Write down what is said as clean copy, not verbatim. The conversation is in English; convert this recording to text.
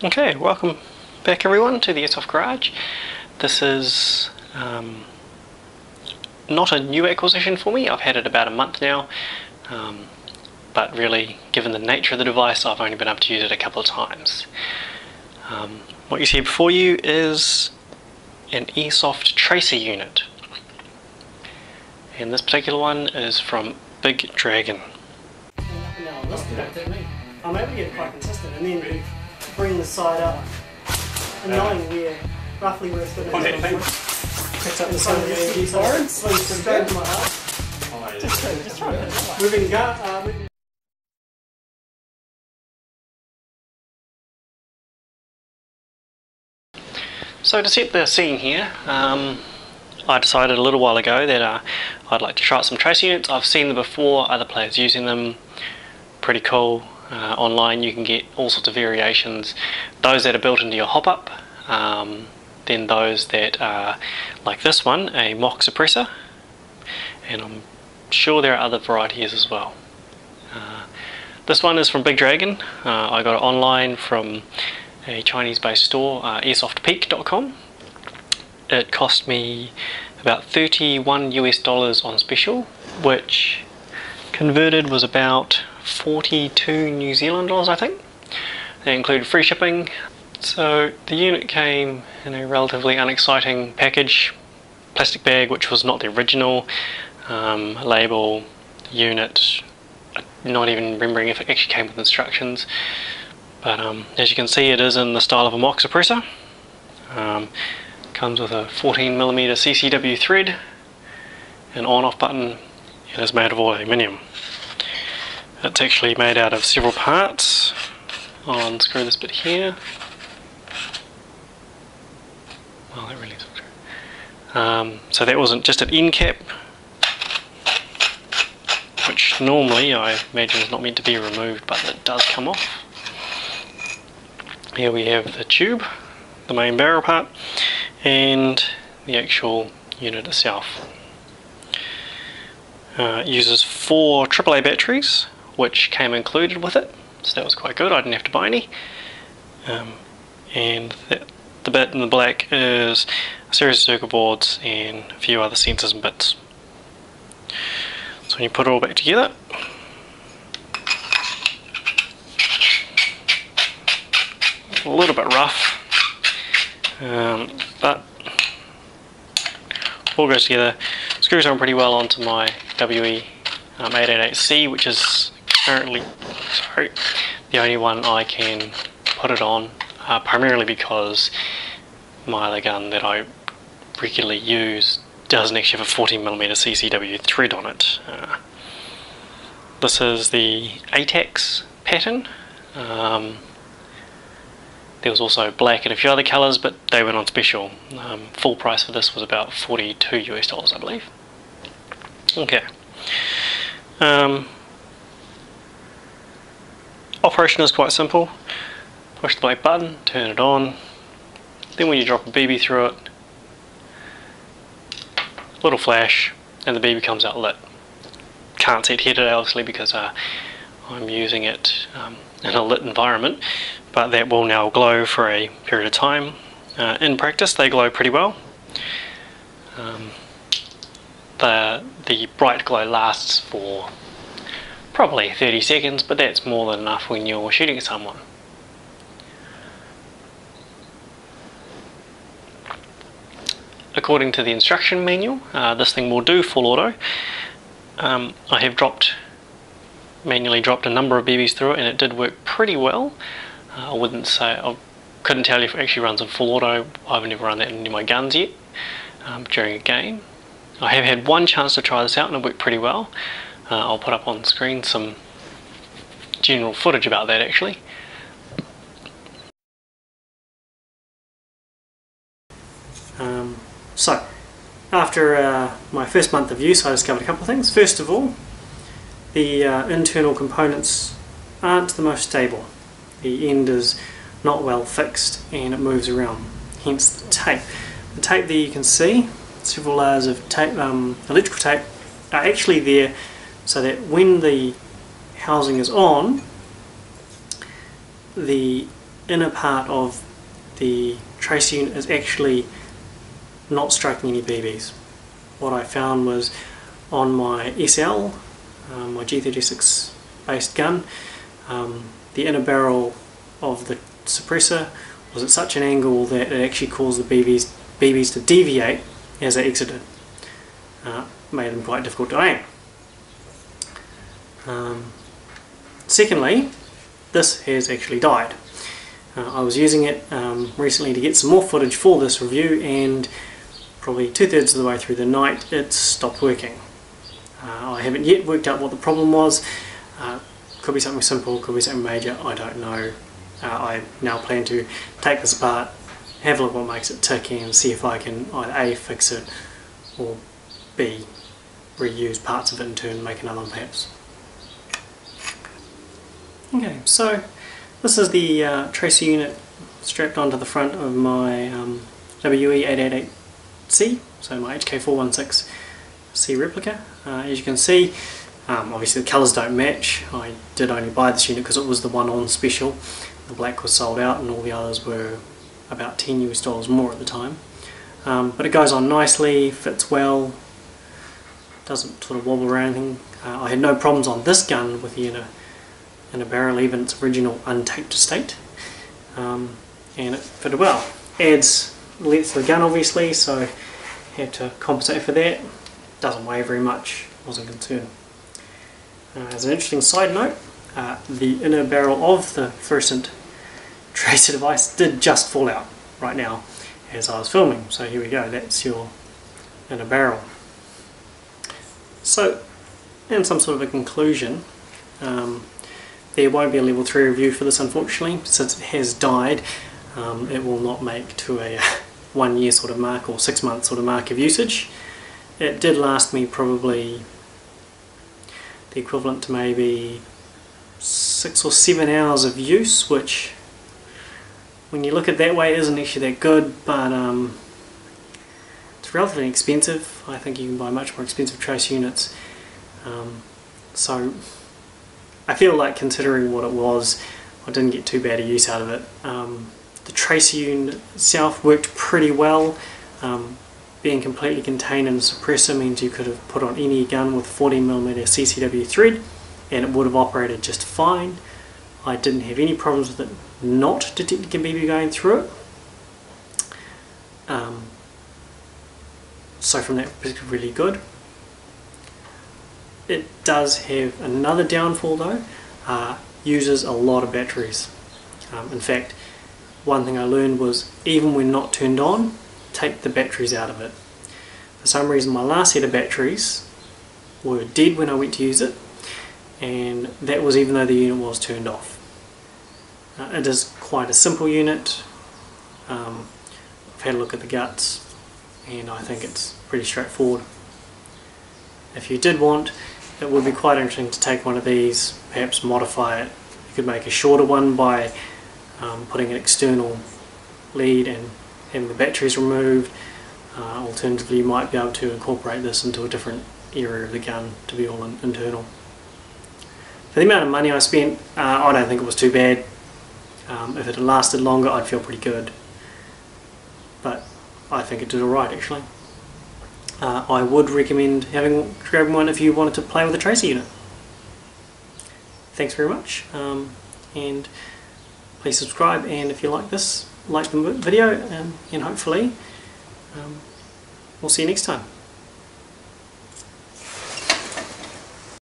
Okay, welcome back everyone to the Airsoft Garage. This is not a new acquisition for me. I've had it about a month now, but really, given the nature of the device, I've only been able to use it a couple of times. What you see before you is an Airsoft tracer unit, and this particular one is from Big Dragon. I'm able to get it quite consistent, and then bring the side up and knowing roughly where it's going to be. Picks up the side of the G&G side, swings straight into my heart. Just try it. Moving gut. So to set the scene here, I decided a little while ago that I'd like to try out some tracer units. I've seen them before, other players using them, pretty cool. Online you can get all sorts of variations, those that are built into your hop-up, then those that are like this one, a mock suppressor, and I'm sure there are other varieties as well. This one is from Big Dragon. I got it online from a Chinese based store, airsoftpeak.com. It cost me about $31 US on special, which converted was about 42 New Zealand dollars, I think. That included free shipping. So the unit came in a relatively unexciting package, plastic bag which was not the original, label, unit, not even remembering if it actually came with instructions, but as you can see it is in the style of a mock suppressor. Comes with a 14mm CCW thread, an on-off button, and is made of all aluminium. It's actually made out of several parts. I'll unscrew this bit here. Well, that really isn't true. So that wasn't just an end cap, which normally I imagine is not meant to be removed, but it does come off. Here we have the tube, the main barrel part, and the actual unit itself. It uses 4 AAA batteries, which came included with it, so that was quite good. I didn't have to buy any. And the bit in the black is a series of circuit boards and a few other sensors and bits. So when you put it all back together, a little bit rough, but all goes together. Screws on pretty well onto my WE 888C, which is currently the only one I can put it on, primarily because my other gun that I regularly use doesn't actually have a 14mm CCW thread on it. This is the ATAX pattern. There was also black and a few other colours, but they went on special. Full price for this was about 42 US dollars, I believe. Okay. Operation is quite simple. Push the black button, turn it on. Then when you drop a BB through it, little flash, and the BB comes out lit. Can't set headed obviously because I'm using it in a lit environment, but that will now glow for a period of time. In practice they glow pretty well. The bright glow lasts for probably 30 seconds, but that's more than enough when you're shooting at someone. According to the instruction manual, this thing will do full auto. I have manually dropped a number of BBs through it, and it did work pretty well. I couldn't tell you if it actually runs in full auto. I've never run that in any of my guns yet during a game. I have had one chance to try this out and it worked pretty well. I'll put up on screen some general footage about that actually. So, after my first month of use, I discovered a couple of things. First of all, the internal components aren't the most stable. The end is not well fixed and it moves around, hence the tape. The tape there you can see, several layers of tape, electrical tape, are actually there so that when the housing is on, the inner part of the tracer unit is actually not striking any BBs. What I found was on my SL, my G36 based gun, the inner barrel of the suppressor was at such an angle that it actually caused the BBs to deviate as they exited. Made them quite difficult to aim. Secondly, this has actually died. I was using it recently to get some more footage for this review, and probably 2/3 of the way through the night it stopped working. I haven't yet worked out what the problem was. Could be something simple, could be something major, I don't know. I now plan to take this apart, have a look what makes it tick, and see if I can either A, fix it, or B, reuse parts of it in turn and make another one perhaps. Okay, so this is the tracer unit strapped onto the front of my WE888C, so my HK416C replica. As you can see, obviously the colours don't match. I did only buy this unit because it was the one on special. The black was sold out and all the others were about $10 more at the time. But it goes on nicely, fits well, doesn't sort of wobble or anything. I had no problems on this gun with the inner barrel, even its original untaped state, and it fitted well. Adds length to the gun obviously, so had to compensate for that. Doesn't weigh very much, wasn't concerned. As an interesting side note, the inner barrel of the fluorescent tracer device did just fall out right now as I was filming, so here we go, that's your inner barrel. So, in some sort of a conclusion, there won't be a level 3 review for this unfortunately, since it has died. It will not make to a 1 year sort of mark or 6 month sort of mark of usage. It did last me probably the equivalent to maybe 6 or 7 hours of use, which when you look at it that way isn't actually that good, but it's relatively expensive. I think you can buy much more expensive tracer units, so I feel like considering what it was, I didn't get too bad a use out of it. The tracer unit itself worked pretty well. Being completely contained in a suppressor means you could have put on any gun with 14mm CCW thread and it would have operated just fine. I didn't have any problems with it not detecting a BB going through it. So from that perspective, really good. It does have another downfall though, uses a lot of batteries. In fact, one thing I learned was even when not turned on, take the batteries out of it. For some reason my last set of batteries were dead when I went to use it, and that was even though the unit was turned off. It is quite a simple unit. I've had a look at the guts and I think it's pretty straightforward. If you did want, it would be quite interesting to take one of these, perhaps modify it. You could make a shorter one by putting an external lead and having the batteries removed. Alternatively, you might be able to incorporate this into a different area of the gun to be all internal. For the amount of money I spent, I don't think it was too bad. If it had lasted longer, I'd feel pretty good. But I think it did alright actually. I would recommend grabbing one if you wanted to play with a tracer unit. Thanks very much, and please subscribe, and if you like this, like the video, and hopefully we'll see you next time.